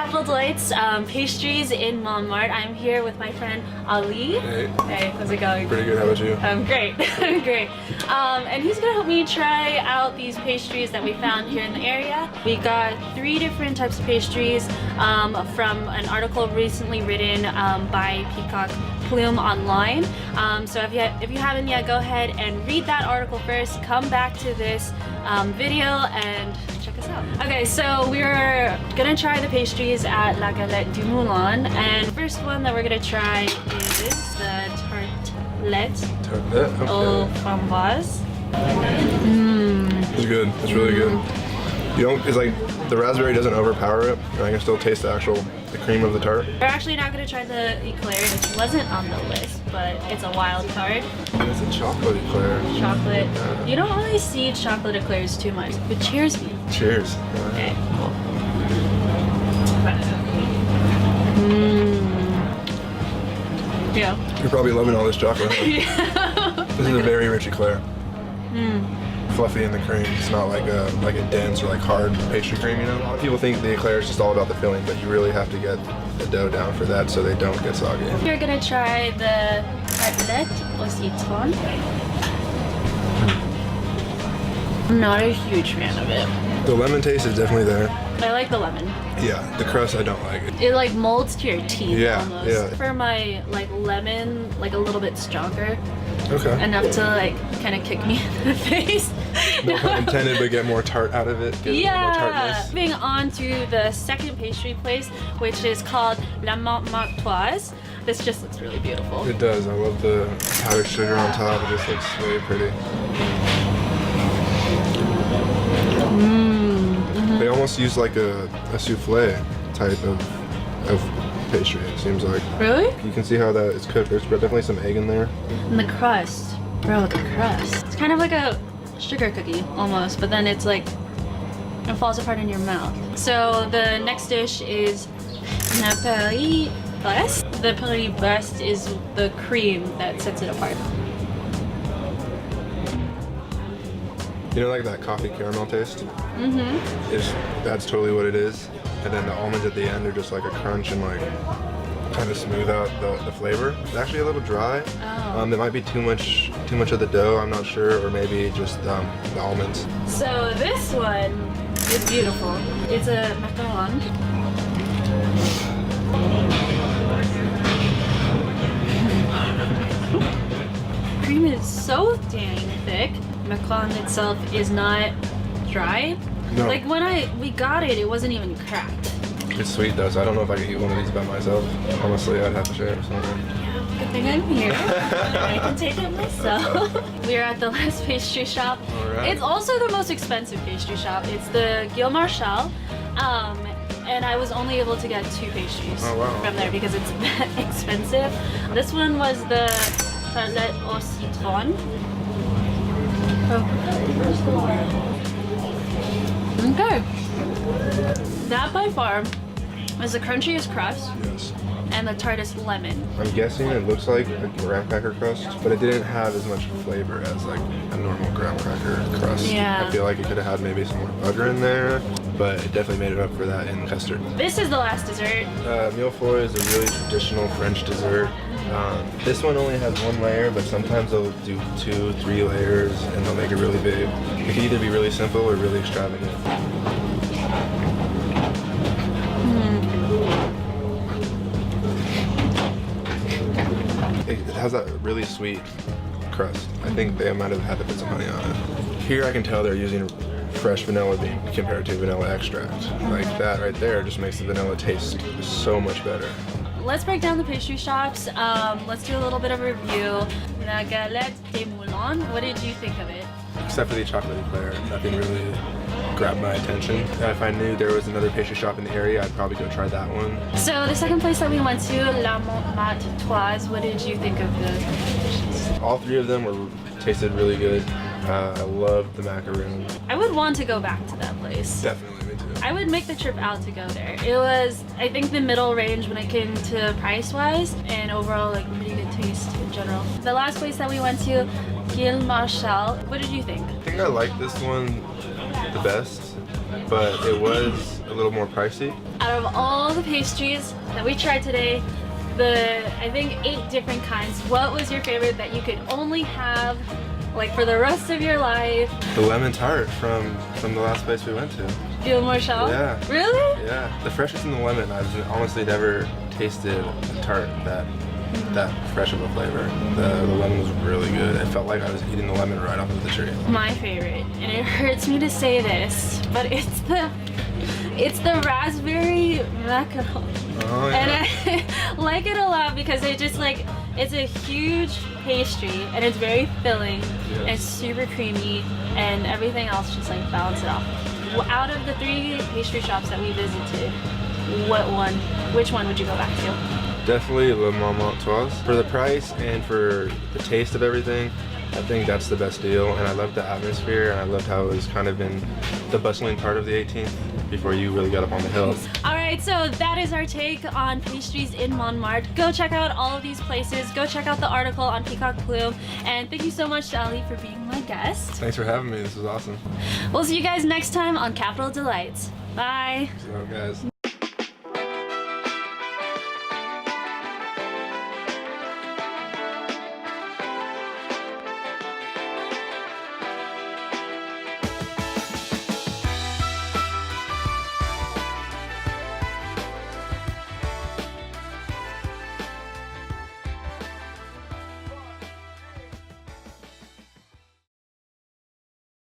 Capital Delights Pastries in Montmartre. I'm here with my friend Ali. Hey. Hey, how's it going? Pretty good, how about you? Great, great. And he's gonna help me try out these pastries that we found here in the area. We got 3 different types of pastries from an article recently written by Peacock Plume online. So if you haven't yet, go ahead and read that article first. Come back to this video and check us out. Okay, so we're gonna try the pastries at La Galette du Moulin, and the first one that we're gonna try is the tartelette au framboise. It's good. It's really good. You don't. It's like the raspberry doesn't overpower it, and I can still taste the cream of the tart. We're actually not gonna try the eclair, which wasn't on the list, but it's a wild card. And it's a chocolate eclair. Chocolate. You don't really see chocolate eclairs too much, but cheers me. Cheers. Okay. Yeah. You're probably loving all this chocolate. Yeah. This is a very rich eclair. Fluffy in the cream. It's not like a dense or like hard pastry cream, you know? A lot of people think the eclair is just all about the filling, but you really have to get the dough down for that so they don't get soggy. We're gonna try the tartelette au citron. I'm not a huge fan of it. The lemon taste is definitely there. I like the lemon. Yeah, the crust I don't like. It like molds to your teeth almost. Yeah. For my like lemon, like a little bit stronger. Okay. Enough to like kind of kick me in the face. No pun intended, but get more tart out of it. Get more tartness. Moving on to the second pastry place, which is called La Montmartre. This just looks really beautiful. It does. I love the powdered sugar on top. It just looks really pretty. They almost use like a souffle type of pastry, it seems like. Really? You can see how that is cooked. There's definitely some egg in there. And the crust. Bro, the crust. It's kind of like a sugar cookie almost, but then it's like, it falls apart in your mouth. So the next dish is the Paris Brest. The Paris Brest is the cream that sets it apart. You know, like that coffee caramel taste? That's totally what it is. And then the almonds at the end are just like a crunch and like kind of smooth out the flavor. It's actually a little dry. There might be too much of the dough, I'm not sure, or maybe just the almonds. So this one is beautiful. It's a macaron. Cream is so dang thick. Macaron itself is not dry. No. Like when we got it, it wasn't even cracked. It's sweet though, so I don't know if I could eat one of these by myself. Honestly, I'd have to share it with someone. Yeah, good thing I'm here. I can take it myself. We're at the last pastry shop. All right. It's also the most expensive pastry shop. It's the Gil Marchal. And I was only able to get 2 pastries from there because it's that expensive. This one was the tartelette au citron. Okay. That by far is the crunchiest crust. Yes. And the tartest lemon. I'm guessing it looks like a graham cracker crust, but it didn't have as much flavor as like a normal graham cracker crust. Yeah. I feel like it could have had maybe some more butter in there, but it definitely made it up for that in custard. This is the last dessert. Millefeuille is a really traditional French dessert. This one only has 1 layer, but sometimes they'll do 2, 3 layers, and they'll make it really big. It can either be really simple or really extravagant. It has that really sweet crust. I think they might have had to put some honey on it. Here I can tell they're using fresh vanilla bean compared to vanilla extract. Like that right there just makes the vanilla taste so much better. Let's break down the pastry shops. Let's do a little bit of a review. La Galette du Moulin, what did you think of it? Except for the chocolate eclair, nothing really grabbed my attention. If I knew there was another pastry shop in the area, I'd probably go try that one. So the second place that we went to, La Montmartre, what did you think of the dishes? All 3 of them tasted really good. I loved the macaroon. I would want to go back to that place. Definitely, me too. I would make the trip out to go there. It was, I think, the middle range when it came to price-wise, and overall, like, pretty good taste in general. The last place that we went to, Gil Marchal, what did you think? I think I liked this one the best, but it was a little more pricey. Out of all the pastries that we tried today, I think 8 different kinds, what was your favorite that you could only have like for the rest of your life? The lemon tart from the last place we went to. Fillmore Shell? Yeah. Really? Yeah. The freshness in the lemon, I've honestly never tasted a tart that fresh of a flavor. The lemon was really good. It felt like I was eating the lemon right off of the tree. My favorite, and it hurts me to say this, but it's the raspberry macaron. Oh, yeah. And I like it a lot because it's a huge pastry and it's very filling. Yes. And it's super creamy, and everything else just like balance it off. Out of the 3 pastry shops that we visited, which one would you go back to? Definitely Le Montmartre. For the price and for the taste of everything, I think that's the best deal. And I loved the atmosphere, and I loved how it was kind of in the bustling part of the 18th before you really got up on the hill. All right, so that is our take on pastries in Montmartre. Go check out all of these places. Go check out the article on Peacock Plume. And thank you so much to Ali for being my guest. Thanks for having me. This was awesome. We'll see you guys next time on Capital Delights. Bye. So, guys.